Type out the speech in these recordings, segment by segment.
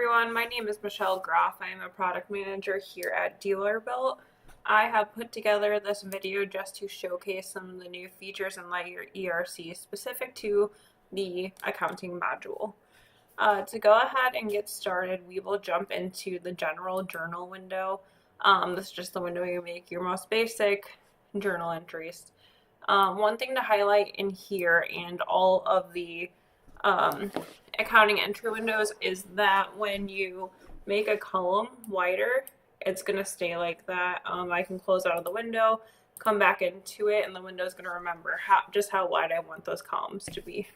everyone, my name is Michelle Groff. I am a product manager here at Dealerbuilt. I have put together this video just to showcase some of the new features in Lightyear ERC specific to the accounting module. To go ahead and get started, we will jump into the general journal window. This is just the window you make your most basic journal entries. One thing to highlight in here and all of the accounting entry windows is that when you make a column wider, it's going to stay like that. I can close out of the window, come back into it, and the window is going to remember just how wide I want those columns to be.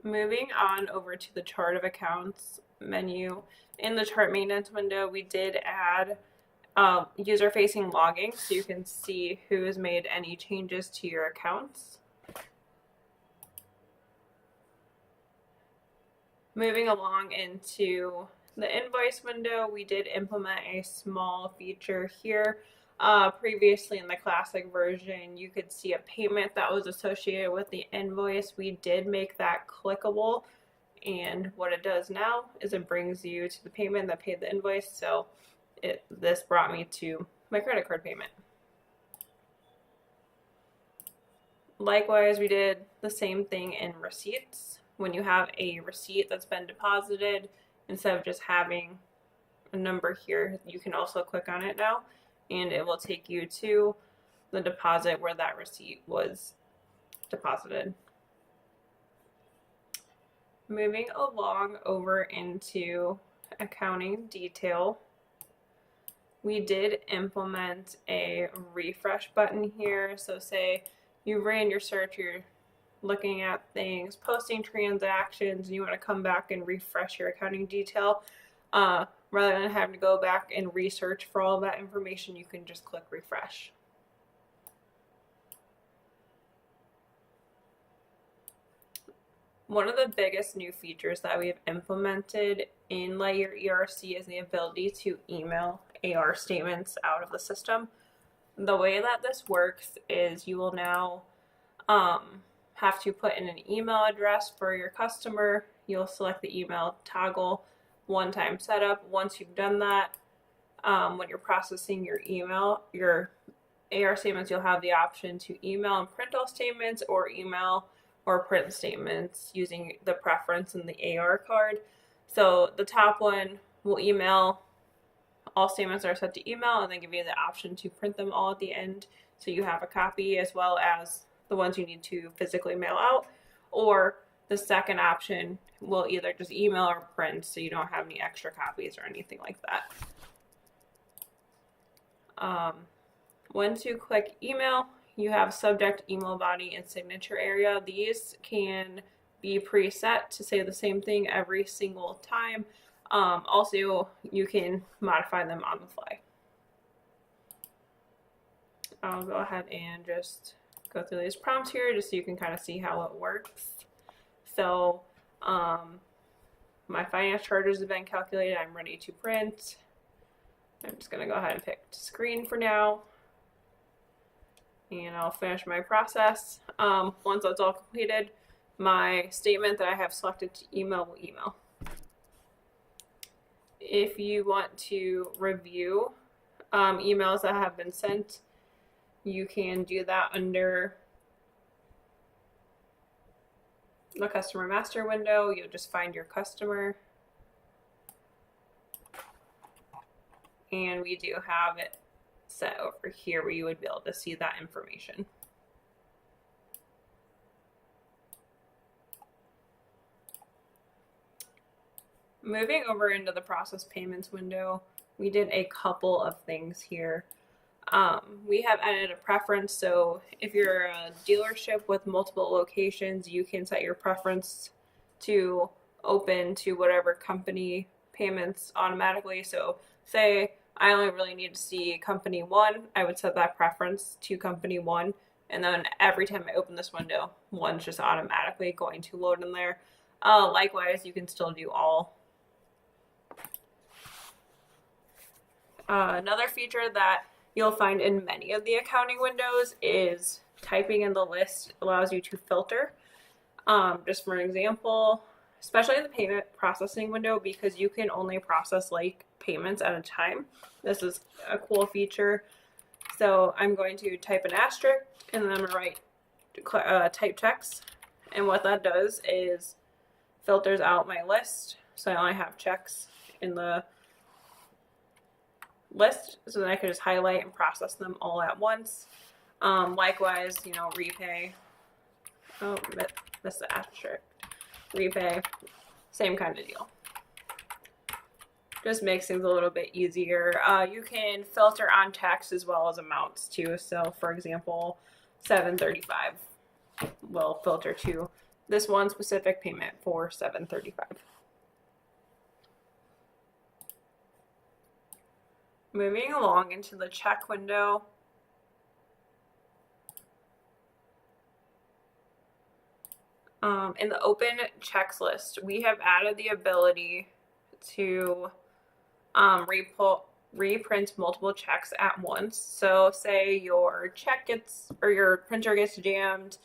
Moving on over to the chart of accounts menu. In the chart maintenance window, we did add user-facing logging so you can see who has made any changes to your accounts. Moving along into the invoice window, we did implement a small feature here. Previously in the classic version, you could see a payment that was associated with the invoice. We did make that clickable, and what it does now is it brings you to the payment that paid the invoice. So this brought me to my credit card payment. Likewise, we did the same thing in receipts. When you have a receipt that's been deposited, instead of just having a number here, you can also click on it now, and it will take you to the deposit where that receipt was deposited. Moving along over into accounting detail, we did implement a refresh button here. So say you ran your search, you're looking at things, posting transactions, and you want to come back and refresh your accounting detail. Rather than having to go back and research for all of that information, you can just click refresh. One of the biggest new features that we've implemented in Lightyear ERC is the ability to email AR statements out of the system. The way that this works is you will now have to put in an email address for your customer. You'll select the email toggle, one-time setup. Once you've done that, when you're processing your AR statements, you'll have the option to email and print all statements, or email or print statements using the preference in the AR card. So the top one will email. All statements are set to email, and then give you the option to print them all at the end so you have a copy, as well as the ones you need to physically mail out. Or the second option will either just email or print, so you don't have any extra copies or anything like that. Once you click email, you have subject, email body, and signature area. These can be preset to say the same thing every single time. Also, you can modify them on the fly. I'll go ahead and just go through these prompts here just so you can kind of see how it works. So, my finance charges have been calculated. I'm ready to print. I'm just going to go ahead and pick screen for now. And I'll finish my process. Once that's all completed, my statement that I have selected to email will email. If you want to review emails that have been sent, you can do that under the customer master window. You'll just find your customer, and we do have it set over here where you would be able to see that information. Moving over into the process payments window, we did a couple of things here. We have added a preference, so if you're a dealership with multiple locations, you can set your preference to open to whatever company payments automatically. So say I only really need to see company 1, I would set that preference to company 1, and then every time I open this window, one's just automatically going to load in there. Likewise, you can still do all. Another feature that you'll find in many of the accounting windows is typing in the list allows you to filter. Just for an example, especially in the payment processing window, because you can only process like payments at a time. This is a cool feature. So I'm going to type an asterisk and then I'm going to write type checks. And what that does is filters out my list. So I only have checks in the list. So then I can just highlight and process them all at once. Likewise, you know, repay. Oh, missed the asterisk. Repay. Same kind of deal. Just makes things a little bit easier. You can filter on text as well as amounts too. So for example, 735 will filter to this one specific payment for 735. Moving along into the check window. In the open checks list, we have added the ability to reprint multiple checks at once. So say your check gets, or your printer gets jammed,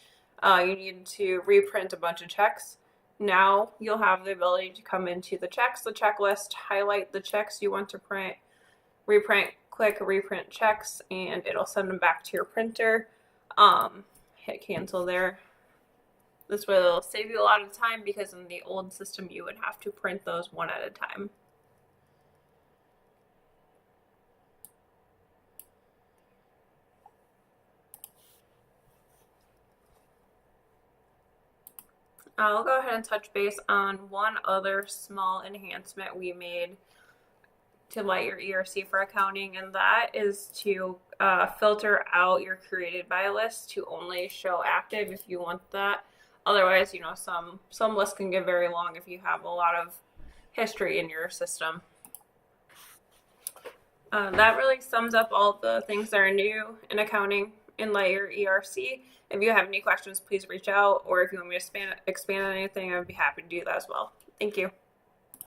you need to reprint a bunch of checks. Now you'll have the ability to come into the checklist, highlight the checks you want to reprint, click reprint checks, and it'll send them back to your printer. Hit cancel there. This will save you a lot of time because in the old system you would have to print those one at a time. I'll go ahead and touch base on one other small enhancement we made to Lightyear ERC for accounting, and that is to filter out your created by list to only show active if you want that. Otherwise, you know, some lists can get very long if you have a lot of history in your system. That really sums up all the things that are new in accounting in Lightyear ERC. If you have any questions, please reach out, or if you want me to expand on anything, I'd be happy to do that as well. Thank you.